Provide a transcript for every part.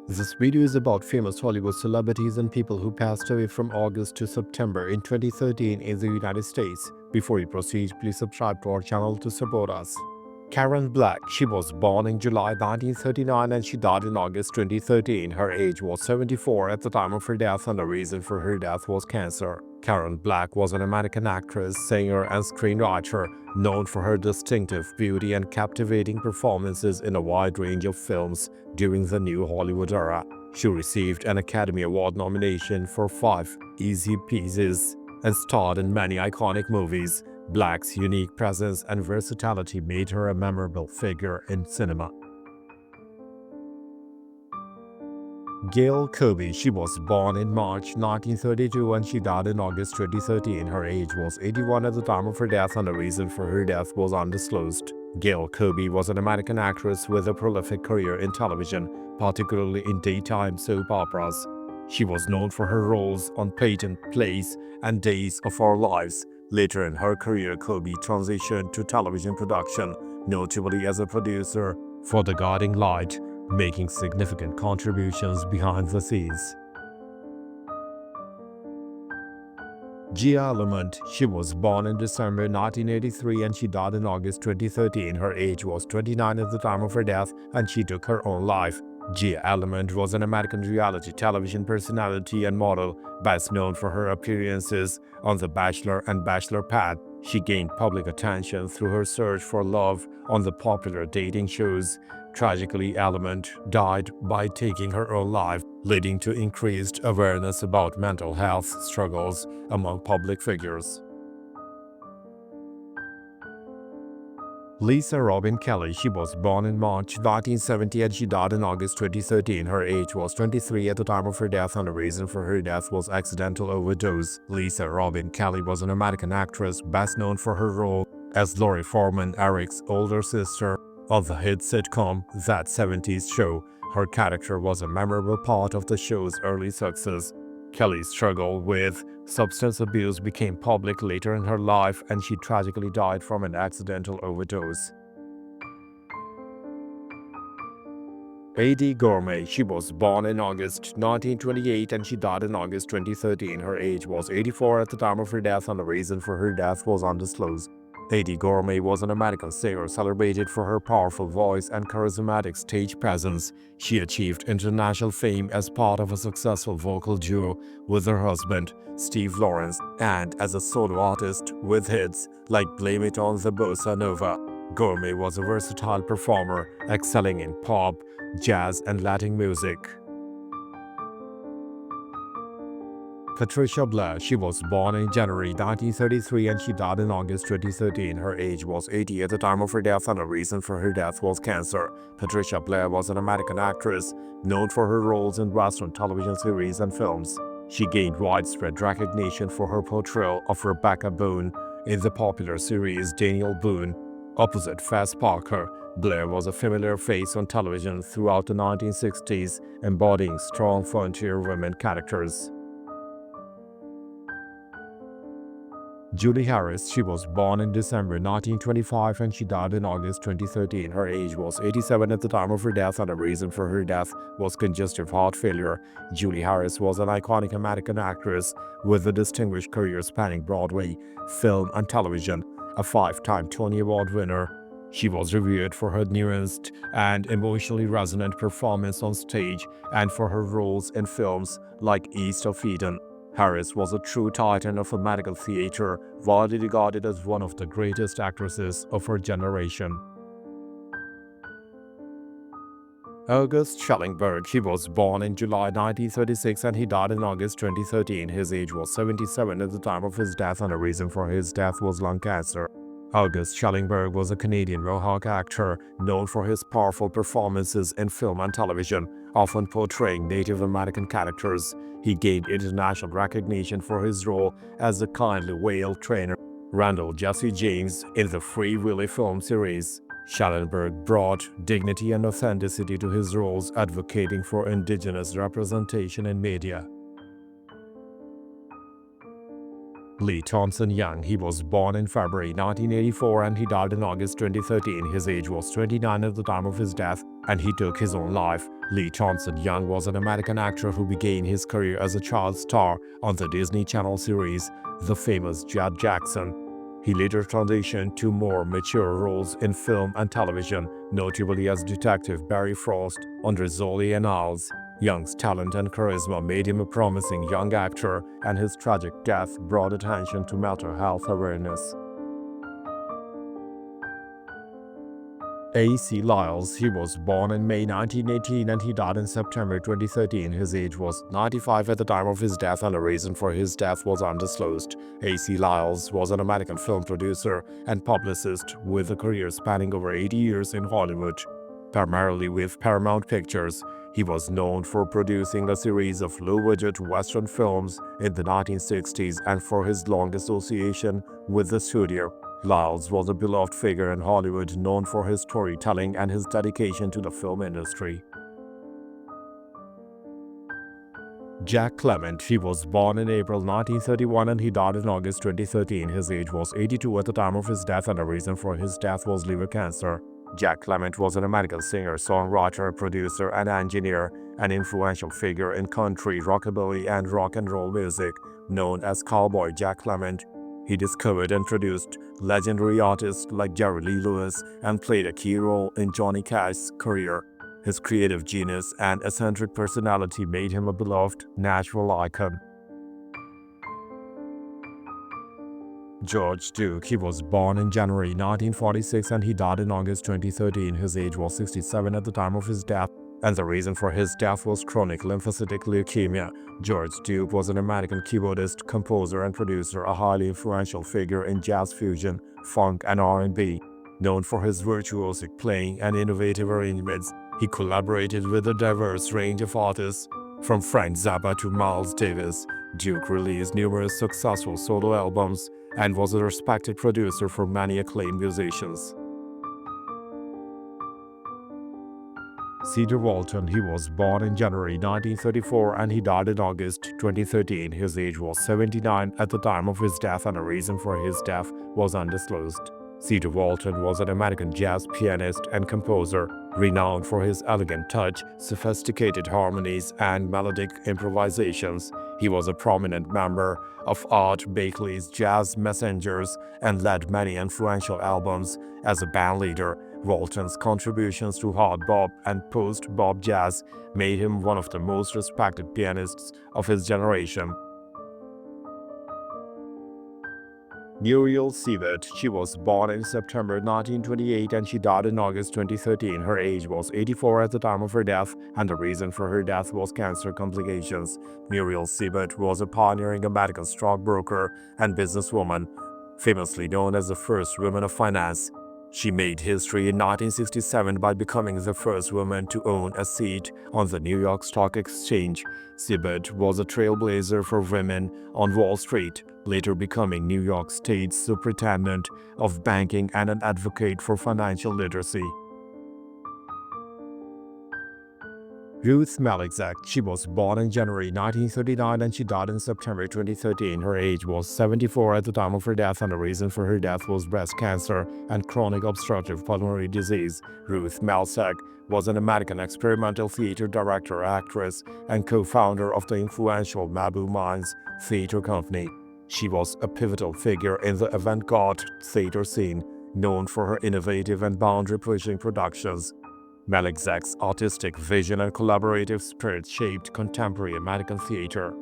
This video is about famous Hollywood celebrities and people who passed away from August to September in 2013 in the United States. Before you proceed, please subscribe to our channel to support us. Karen Black, she was born in July 1939 and she died in August 2013. Her age was 74 at the time of her death and the reason for her death was cancer. Karen Black was an American actress, singer, and screenwriter known for her distinctive beauty and captivating performances in a wide range of films during the New Hollywood era. She received an Academy Award nomination for 5 Easy Pieces and starred in many iconic movies. Black's unique presence and versatility made her a memorable figure in cinema. Gail Kobe, she was born in March 1932 and she died in August 2013. Her age was 81 at the time of her death and the reason for her death was undisclosed. Gail Kobe was an American actress with a prolific career in television, particularly in daytime soap operas. She was known for her roles on Peyton Place and Days of Our Lives. Later in her career, Kobe transitioned to television production, notably as a producer for The Guiding Light, making significant contributions behind the scenes. Gia Element, she was born in December 1983 and she died in August 2013. Her age was 29 at the time of her death and she took her own life. Gia Element was an American reality television personality and model, best known for her appearances on The Bachelor and Bachelorette. She gained public attention through her search for love on the popular dating shows. Tragically, Element died by taking her own life, leading to increased awareness about mental health struggles among public figures. Lisa Robin Kelly, she was born in March 1970 and she died in August 2013. Her age was 23 at the time of her death and the reason for her death was accidental overdose. Lisa Robin Kelly was an American actress best known for her role as Lori Foreman, Eric's older sister, on the hit sitcom That 70s Show. Her character was a memorable part of the show's early success. Kelly's struggle with substance abuse became public later in her life and she tragically died from an accidental overdose. A.D. Gourmet, she was born in August 1928 and she died in August 2013. Her age was 84 at the time of her death and the reason for her death was undisclosed. A.D. Gourmet was an American singer celebrated for her powerful voice and charismatic stage presence. She achieved international fame as part of a successful vocal duo with her husband, Steve Lawrence, and as a solo artist with hits like Blame It on the Bossa Nova. Gourmet was a versatile performer, excelling in pop, jazz, and Latin music. Patricia Blair, she was born in January 1933 and she died in August 2013. Her age was 80 at the time of her death and the reason for her death was cancer. Patricia Blair was an American actress known for her roles in Western television series and films. She gained widespread recognition for her portrayal of Rebecca Boone in the popular series Daniel Boone. Opposite Fess Parker, Blair was a familiar face on television throughout the 1960s, embodying strong frontier women characters. Julie Harris, she was born in December 1925 and she died in August 2013. Her age was 87 at the time of her death and the reason for her death was congestive heart failure. Julie Harris was an iconic American actress with a distinguished career spanning Broadway, film, and television. A 5-time Tony Award winner, she was revered for her nuanced and emotionally resonant performance on stage and for her roles in films like East of Eden. Harris was a true titan of medical theater, widely regarded as one of the greatest actresses of her generation. August Shellingberg, he was born in July 1936 and he died in August 2013. His age was 77 at the time of his death and the reason for his death was lung cancer. August Shellingberg was a Canadian Mohawk actor known for his powerful performances in film and television, often portraying Native American characters. He gained international recognition for his role as the kindly whale trainer Randall Jesse James in the Free Willy film series. Shellingberg brought dignity and authenticity to his roles, advocating for indigenous representation in media. Lee Thompson Young, he was born in February 1984 and he died in August 2013. His age was 29 at the time of his death and he took his own life. Lee Thompson Young was an American actor who began his career as a child star on the Disney Channel series The Famous Jet Jackson. He later transitioned to more mature roles in film and television, notably as Detective Barry Frost on Rizzoli and Lyles. Young's talent and charisma made him a promising young actor, and his tragic death brought attention to mental health awareness. A.C. Lyles, he was born in May 1918 and he died in September 2013. His age was 95 at the time of his death, and the reason for his death was undisclosed. A.C. Lyles was an American film producer and publicist with a career spanning over 80 years in Hollywood. Primarily with Paramount Pictures, he was known for producing a series of low-budget Western films in the 1960s and for his long association with the studio. Lyles was a beloved figure in Hollywood, known for his storytelling and his dedication to the film industry. Jack Clement, he was born in April 1931 and he died in August 2013. His age was 82 at the time of his death, and the reason for his death was liver cancer. Jack Clement was an American singer, songwriter, producer, and engineer, an influential figure in country, rockabilly, and rock and roll music, known as Cowboy Jack Clement. He discovered and produced legendary artists like Jerry Lee Lewis and played a key role in Johnny Cash's career. His creative genius and eccentric personality made him a beloved national icon. George Duke, he was born in January 1946 and he died in August 2013. His age was 67 at the time of his death, and the reason for his death was chronic lymphocytic leukemia. George Duke was an American keyboardist, composer, and producer, a highly influential figure in jazz fusion, funk, and R&B. Known for his virtuosic playing and innovative arrangements, he collaborated with a diverse range of artists, from Frank Zappa to Miles Davis. Duke released numerous successful solo albums and was a respected producer for many acclaimed musicians. Cedar Walton, he was born in January 1934 and he died in August 2013. His age was 79 at the time of his death, and the reason for his death was undisclosed. Cedar Walton was an American jazz pianist and composer, renowned for his elegant touch, sophisticated harmonies, and melodic improvisations. He was a prominent member of Art Blakey's Jazz Messengers and led many influential albums. As a bandleader, Walton's contributions to hard bop and post-bop jazz made him one of the most respected pianists of his generation. Muriel Sebert, she was born in September 1928 and she died in August 2013. Her age was 84 at the time of her death, and the reason for her death was cancer complications. Muriel Sebert was a pioneering American stockbroker and businesswoman, famously known as the first woman of finance. She made history in 1967 by becoming the first woman to own a seat on the New York Stock Exchange. Sebert was a trailblazer for women on Wall Street, later becoming New York State's superintendent of banking and an advocate for financial literacy. Ruth Malikac, she was born in January 1939 and she died in September 2013. Her age was 74 at the time of her death, and the reason for her death was breast cancer and chronic obstructive pulmonary disease. Ruth Malikac was an American experimental theater director, actress, and co-founder of the influential Mabou Mines Theater Company. She was a pivotal figure in the avant-garde theater scene, known for her innovative and boundary-pushing productions. Malikac's artistic vision and collaborative spirit shaped contemporary American theater.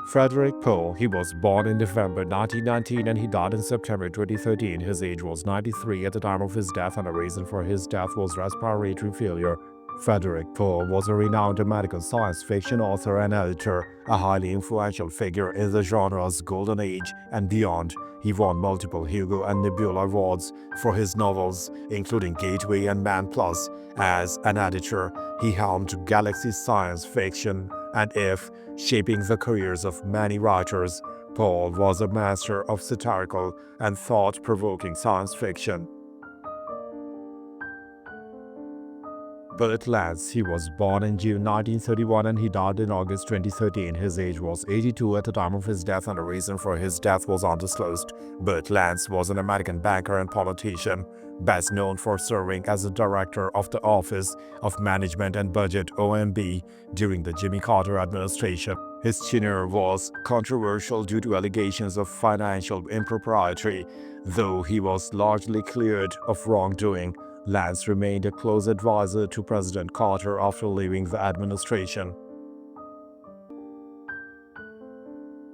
Frederick Paul, he was born in November 1919 and he died in September 2013. His age was 93 at the time of his death, and the reason for his death was respiratory failure. Frederick Paul was a renowned American science fiction author and editor, a highly influential figure in the genre's golden age and beyond. He won multiple Hugo and Nebula Awards for his novels, including Gateway and Man Plus. As an editor, he helmed Galaxy Science Fiction and If, shaping the careers of many writers. Paul was a master of satirical and thought-provoking science fiction. Bert Lance, he was born in June 1931 and he died in August 2013. His age was 82 at the time of his death and the reason for his death was undisclosed. Bert Lance was an American banker and politician, best known for serving as the director of the Office of Management and Budget (OMB) during the Jimmy Carter administration. His tenure was controversial due to allegations of financial impropriety. Though he was largely cleared of wrongdoing, Lance remained a close advisor to President Carter after leaving the administration.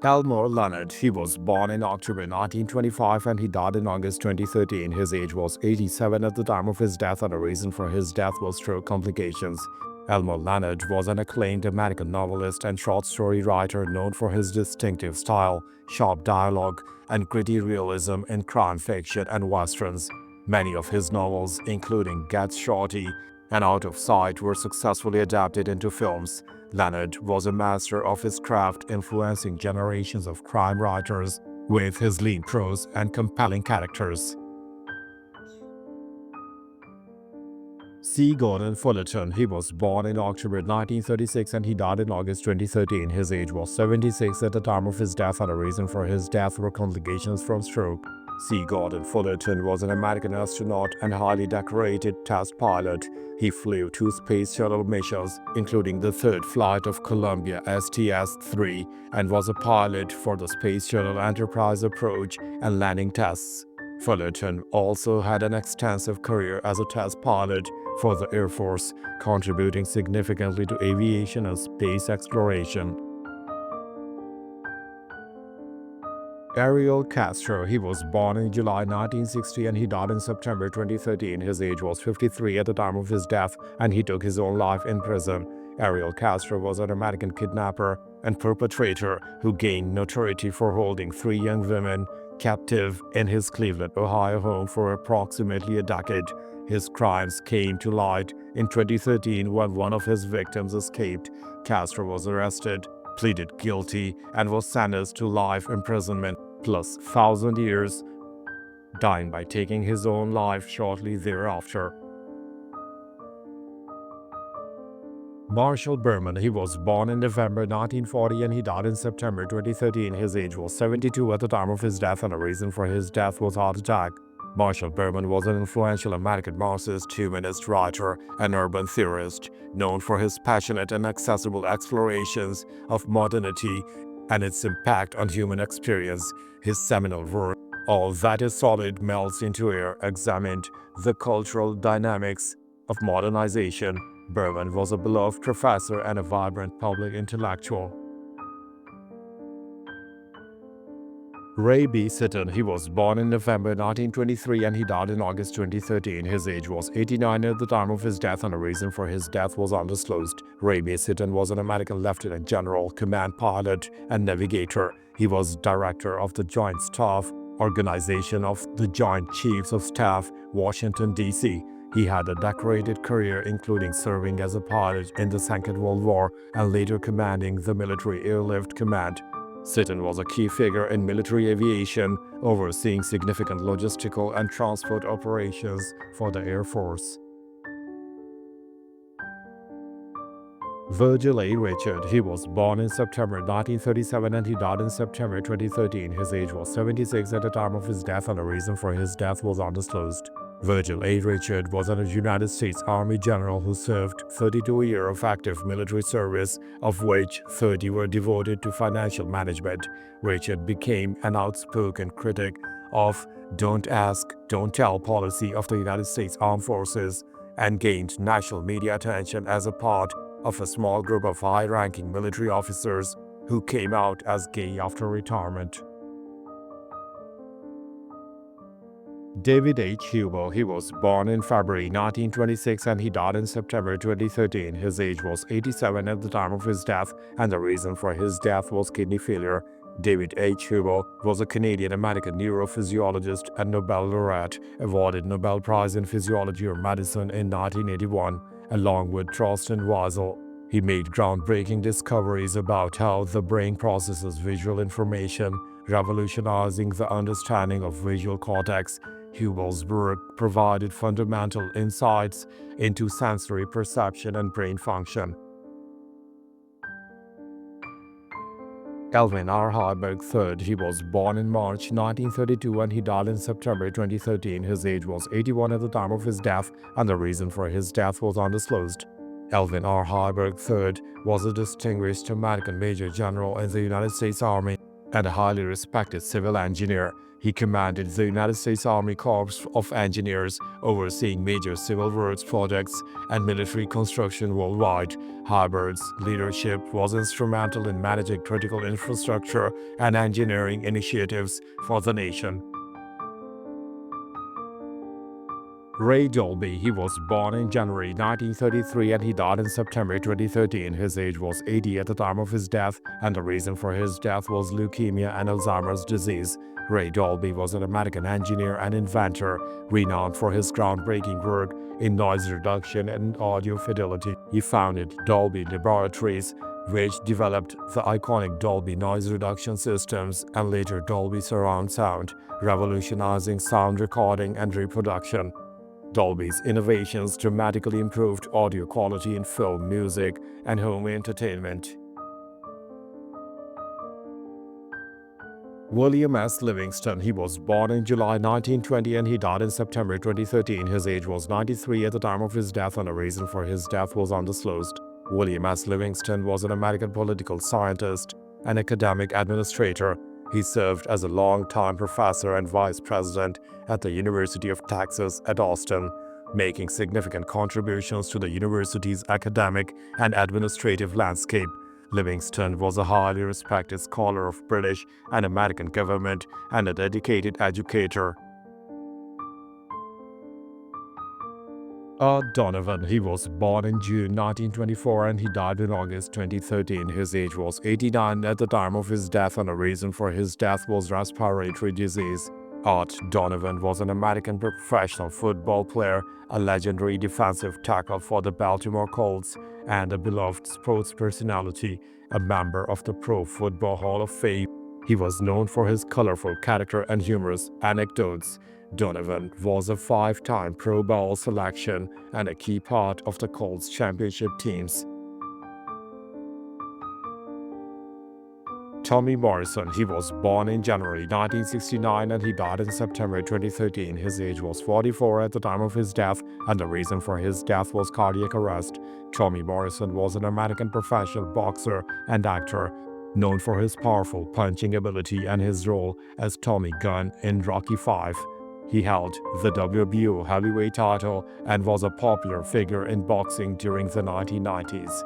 Elmore Leonard, he was born in October 1925 and he died in August 2013. His age was 87 at the time of his death and the reason for his death was stroke complications. Elmore Leonard was an acclaimed American novelist and short story writer known for his distinctive style, sharp dialogue, and gritty realism in crime fiction and westerns. Many of his novels, including Get Shorty and Out of Sight, were successfully adapted into films. Leonard was a master of his craft, influencing generations of crime writers with his lean prose and compelling characters. C. Gordon Fullerton, he was born in October 1936 and he died in August 2013. His age was 76 at the time of his death and the reason for his death were complications from stroke. C. Gordon Fullerton was an American astronaut and highly decorated test pilot. He flew 2 space shuttle missions, including the third flight of Columbia STS-3, and was a pilot for the Space Shuttle Enterprise approach and landing tests. Fullerton also had an extensive career as a test pilot for the Air Force, contributing significantly to aviation and space exploration. Ariel Castro, he was born in July 1960 and he died in September 2013. His age was 53 at the time of his death and he took his own life in prison. Ariel Castro was an American kidnapper and perpetrator who gained notoriety for holding 3 young women captive in his Cleveland, Ohio home for approximately a decade. His crimes came to light in 2013 when one of his victims escaped. Castro was arrested, pleaded guilty, and was sentenced to life imprisonment plus 1,000 years, dying by taking his own life shortly thereafter. Marshall Burman, he was born in November 1940 and he died in September 2013. His age was 72 at the time of his death and the reason for his death was heart attack. Marshall Burman was an influential American Marxist, humanist writer, and urban theorist, known for his passionate and accessible explorations of modernity and its impact on human experience. His seminal work, All That Is Solid Melts into Air, examined the cultural dynamics of modernization. Burman was a beloved professor and a vibrant public intellectual. B Sittan, he was born in November 1923 and he died in August 2013. His age was 89 at the time of his death and the reason for his death was undisclosed. B Sittan was an American lieutenant general, command pilot, and navigator. He was director of the Joint Staff Organization of the Joint Chiefs of Staff, Washington, D.C. He had a decorated career, including serving as a pilot in the Second World War and later commanding the Military Airlift Command. Sittan was a key figure in military aviation, overseeing significant logistical and transport operations for the Air Force. Virgil A. Richard, he was born in September 1937 and he died in September 2013. His age was 76 at the time of his death and the reason for his death was undisclosed. Virgil A. Richard was a United States Army general who served 32 years of active military service, of which 30 were devoted to financial management. Richard became an outspoken critic of "don't ask, don't tell" policy of the United States Armed Forces and gained national media attention as a part of a small group of high-ranking military officers who came out as gay after retirement. David H. Hubel, he was born in February 1926 and he died in September 2013. His age was 87 at the time of his death and the reason for his death was kidney failure. David H. Hubel was a Canadian-American neurophysiologist and Nobel laureate, awarded Nobel Prize in Physiology or Medicine in 1981, along with Trosten Wiesel. He made groundbreaking discoveries about how the brain processes visual information, revolutionizing the understanding of visual cortex. Hubel's work provided fundamental insights into sensory perception and brain function. Elvin Rhyber III. He was born in March 1932 and he died in September 2013. His age was 81 at the time of his death, and the reason for his death was undisclosed. Elvin Rhyber III was a distinguished American Major General in the United States Army and a highly respected civil engineer. He commanded the United States Army Corps of Engineers, overseeing major civil works projects and military construction worldwide. Hyber's leadership was instrumental in managing critical infrastructure and engineering initiatives for the nation. Ray Dolby. He was born in January 1933 and he died in September 2013. His age was 80 at the time of his death, and the reason for his death was leukemia and Alzheimer's disease. Ray Dolby was an American engineer and inventor, renowned for his groundbreaking work in noise reduction and audio fidelity. He founded Dolby Laboratories, which developed the iconic Dolby noise reduction systems and later Dolby surround sound, revolutionizing sound recording and reproduction. Dolby's innovations dramatically improved audio quality in film, music, and home entertainment. William S. Livingston. He was born in July 1920 and he died in September 2013. His age was 93 at the time of his death, and the reason for his death was undisclosed. William S. Livingston was an American political scientist and academic administrator. He served as a long-time professor and vice president at the University of Texas at Austin, making significant contributions to the university's academic and administrative landscape. Livingston was a highly respected scholar of British and American government and a dedicated educator. Donovan. He was born in June 1924 and he died in August 2013. His age was 89 at the time of his death, and the reason for his death was respiratory disease. Art Donovan was an American professional football player, a legendary defensive tackle for the Baltimore Colts, and a beloved sports personality, a member of the Pro Football Hall of Fame. He was known for his colorful character and humorous anecdotes. Donovan was a 5-time Pro Bowl selection and a key part of the Colts championship teams. Tommy Morrison. He was born in January 1969 and he died in September 2013. His age was 44 at the time of his death, and the reason for his death was cardiac arrest. Tommy Morrison was an American professional boxer and actor, known for his powerful punching ability and his role as Tommy Gunn in Rocky V. He held the WBO heavyweight title and was a popular figure in boxing during the 1990s.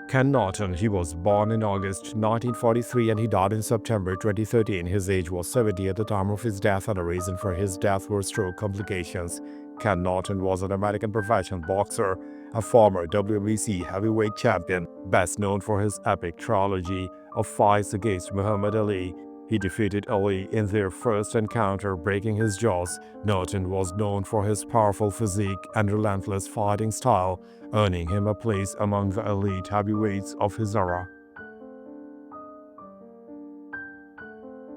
Ken Norton. He was born in August 1943 and he died in September 2013. His age was 70 at the time of his death, and the reason for his death were stroke complications. Ken Norton was an American professional boxer, a former WBC heavyweight champion, best known for his epic trilogy of fights against Muhammad Ali. He defeated Ali in their first encounter, breaking his jaws. Norton was known for his powerful physique and relentless fighting style, earning him a place among the elite heavyweights of his era.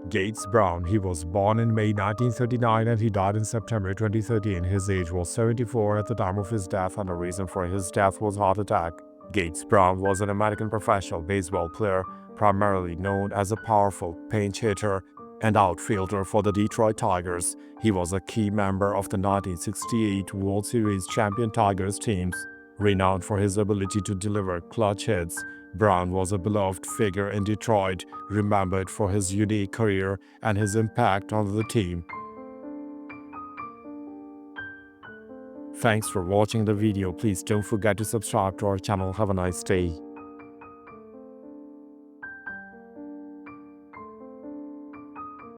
Gates Brown. He was born in May 1939 and he died in September 2013. His age was 74 at the time of his death, and the reason for his death was heart attack. Gates Brown was an American professional baseball player, primarily known as a powerful pinch hitter and outfielder for the Detroit Tigers. He was a key member of the 1968 World Series champion Tigers teams. Renowned for his ability to deliver clutch hits, Brown was a beloved figure in Detroit, remembered for his unique career and his impact on the team. Thanks for watching the video. Please don't forget to subscribe to our channel. Have a nice day.